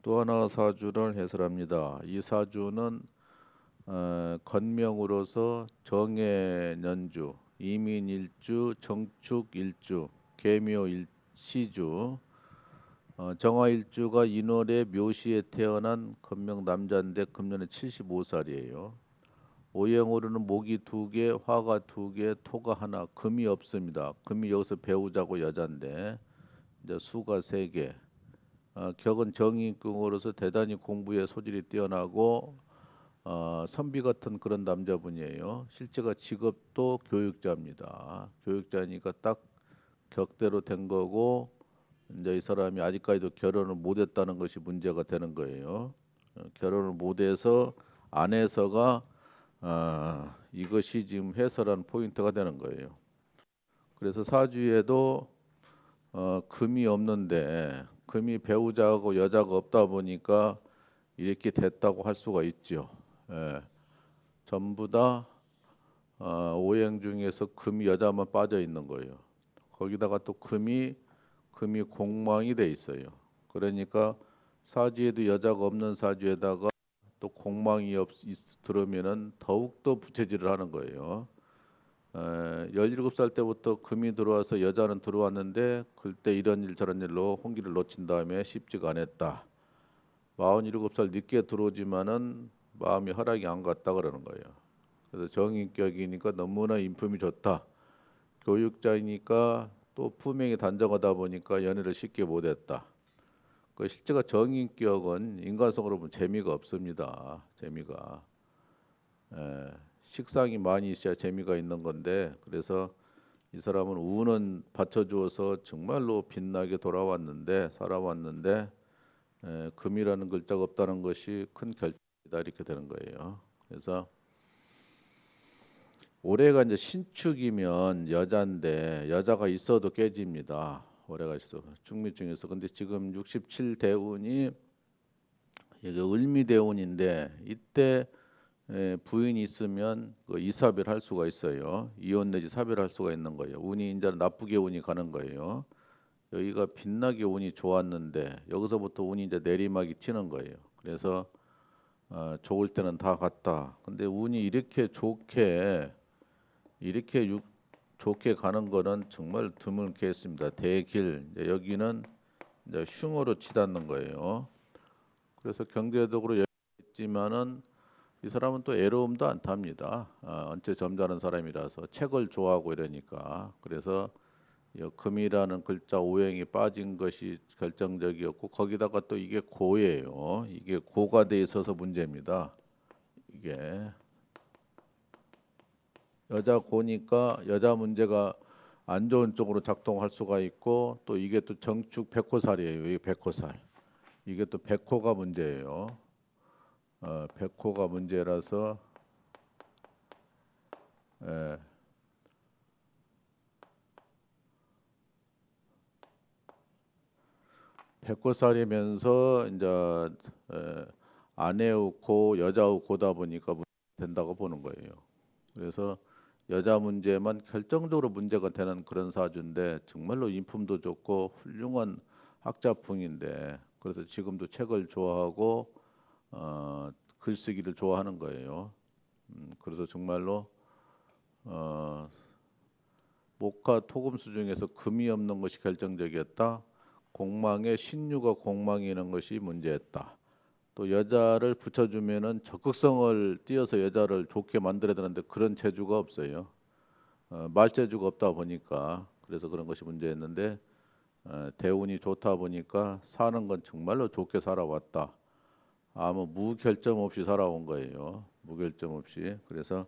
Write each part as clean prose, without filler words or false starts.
또 하나 사주를 해설합니다. 이 사주는 건명으로서 정해년주, 이민일주, 정축일주, 계묘일시주, 정화일주가 인월에 묘시에 태어난 건명 남자인데 금년에 75살이에요. 오행으로는 목이 두 개, 화가 두 개, 토가 하나, 금이 없습니다. 금이 여기서 배우자고 여잔데 이제 수가 세 개. 격은 정인궁으로서 대단히 공부에 소질이 뛰어나고 선비 같은 그런 남자분이에요. 실제가 직업도 교육자입니다. 교육자니까 딱 격대로 된 거고 이제 이 사람이 아직까지도 결혼을 못했다는 것이 문제가 되는 거예요. 결혼을 못해서 안 해서가 이것이 지금 해설한 포인트가 되는 거예요. 그래서 사주에도 금이 없는데 금이 배우자하고 여자가 없다 보니까 이렇게 됐다고 할 수가 있죠. 예, 전부 다 오행 중에서 금이 여자만 빠져 있는 거예요. 거기다가 또 금이 공망이 돼 있어요. 그러니까 사주에도 여자가 없는 사주에다가 또 공망이 들으면은 더욱더 부채질을 하는 거예요. 17살 때부터 금이 들어와서 여자는 들어왔는데 그때 이런 일 저런 일로 홍기를 놓친 다음에 쉽지가 않았다. 47살 늦게 들어오지만은 마음이 허락이 안 갔다 그러는 거예요. 그래서 정인격이니까 너무나 인품이 좋다. 교육자이니까 또 품행이 단정하다 보니까 연애를 쉽게 못했다. 그 실제가 정인격은 인간성으로 보면 재미가 없습니다. 재미가. 에, 식상이 많이 있어야 재미가 있는 건데 그래서 이 사람은 운은 받쳐주어서 정말로 빛나게 돌아왔는데 살아왔는데 금이라는 글자가 없다는 것이 큰 결정이다 이렇게 되는 거예요. 그래서 올해가 이제 신축이면 여자인데 여자가 있어도 깨집니다. 올해가 있어 중미중에서 근데 지금 67대운이 이게 을미대운인데 이때 부인이 있으면 그 이사별할 수가 있어요. 이혼 내지 사별할 수가 있는 거예요. 운이 이제 나쁘게 운이 가는 거예요. 여기가 빛나게 운이 좋았는데 여기서부터 운이 이제 내리막이 튀는 거예요. 그래서 좋을 때는 다 갔다. 근데 운이 좋게 가는 거는 정말 드물게 했습니다. 대길 이제 여기는 이제 흉으로 치닫는 거예요. 그래서 경제적으로 여유 있지만은 이 사람은 또 애로움도 안 탑니다. 언체 점잖은 사람이라서 책을 좋아하고 이러니까 그래서 이 금이라는 글자 오행이 빠진 것이 결정적이었고 거기다가 또 이게 고예요. 이게 고가 돼 있어서 문제입니다. 이게 여자 고니까 여자 문제가 안 좋은 쪽으로 작동할 수가 있고 또 이게 또 정축 백호살이에요. 이게 백호살. 이게 또 백호가 문제예요. 백호가 문제라서 예, 백호살이면서 이제 에, 아내의 고 여자의 고다 보니까 된다고 보는 거예요. 그래서 여자 문제만 결정적으로 문제가 되는 그런 사주인데 정말로 인품도 좋고 훌륭한 학자풍인데 그래서 지금도 책을 좋아하고 글쓰기를 좋아하는 거예요. 그래서 정말로 어, 목화 토금수 중에서 금이 없는 것이 결정적이었다. 공망에 신유가 공망이는 것이 문제였다. 또 여자를 붙여주면은 적극성을 띄어서 여자를 좋게 만들어야 되는데 그런 재주가 없어요. 말재주가 없다 보니까 그래서 그런 것이 문제였는데 대운이 좋다 보니까 사는 건 정말로 좋게 살아왔다. 아무 무결점 없이 살아온 거예요. 무결점 없이. 그래서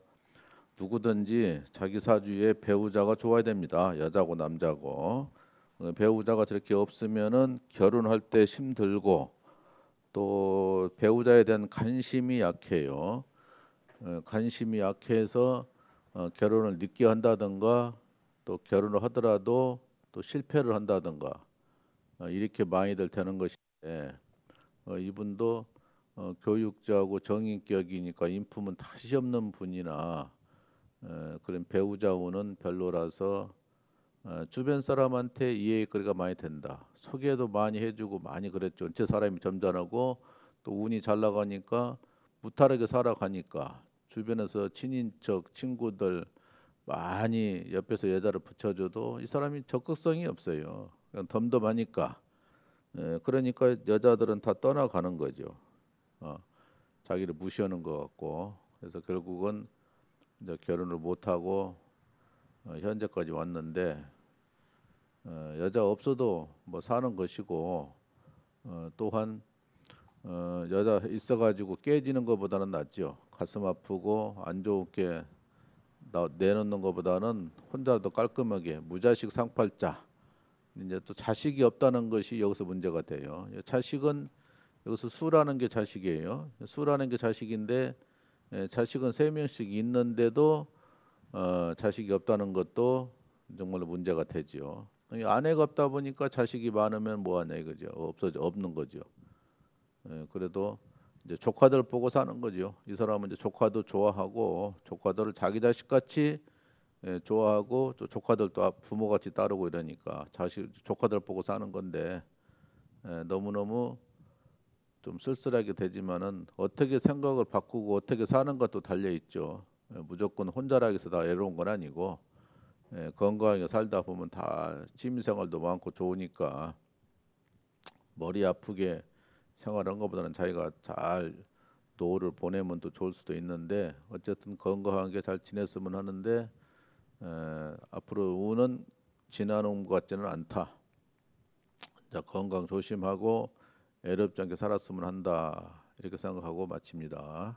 누구든지 자기 사주에 배우자가 좋아야 됩니다. 여자고 남자고. 배우자가 저렇게 없으면은 결혼할 때 힘들고 또 배우자에 대한 관심이 약해요. 관심이 약해서 결혼을 늦게 한다든가 또 결혼을 하더라도 또 실패를 한다든가 이렇게 많이들 되는 것인데 이분도 교육자고 정인격이니까 인품은 다시 없는 분이나 그런 배우자 운은 별로라서 주변 사람한테 이해거리가 많이 된다. 소개도 많이 해주고 많이 그랬죠. 제 사람이 점잖하고 또 운이 잘 나가니까 무탈하게 살아가니까 주변에서 친인척 친구들 많이 옆에서 여자를 붙여줘도 이 사람이 적극성이 없어요. 그냥 덤덤하니까. 그러니까 여자들은 다 떠나가는 거죠. 어, 자기를 무시하는 것 같고. 그래서 결국은 이제 결혼을 못 하고 현재까지 왔는데 여자 없어도 뭐 사는 것이고 또한 여자 있어가지고 깨지는 것보다는 낫죠. 가슴 아프고 안 좋게 내놓는 것보다는 혼자도 깔끔하게 무자식 상팔자. 이제 또 자식이 없다는 것이 여기서 문제가 돼요. 자식은 여기서 수라는 게 자식이에요. 수라는 게 자식인데 자식은 세 명씩 있는데도 자식이 없다는 것도 정말로 문제가 되지요. 아내가 없다 보니까 자식이 많으면 뭐하냐 이거죠. 없는 거죠. 그래도 이제 조카들 보고 사는 거죠. 이 사람은 이제 조카도 좋아하고 조카들을 자기 자식같이 좋아하고 또 조카들도 부모같이 따르고 이러니까 조카들 보고 사는 건데 너무너무 좀 쓸쓸하게 되지만은 어떻게 생각을 바꾸고 어떻게 사는 것도 달려 있죠. 무조건 혼자라고 해서 다 외로운 건 아니고 건강하게 살다 보면 다 취미생활도 많고 좋으니까 머리 아프게 생활한 것보다는 자기가 잘 노후를 보내면 또 좋을 수도 있는데 어쨌든 건강하게 잘 지냈으면 하는데 앞으로 운은 지나는 것 같지는 않다. 자, 건강 조심하고 애롭지 않게 살았으면 한다. 이렇게 생각하고 마칩니다.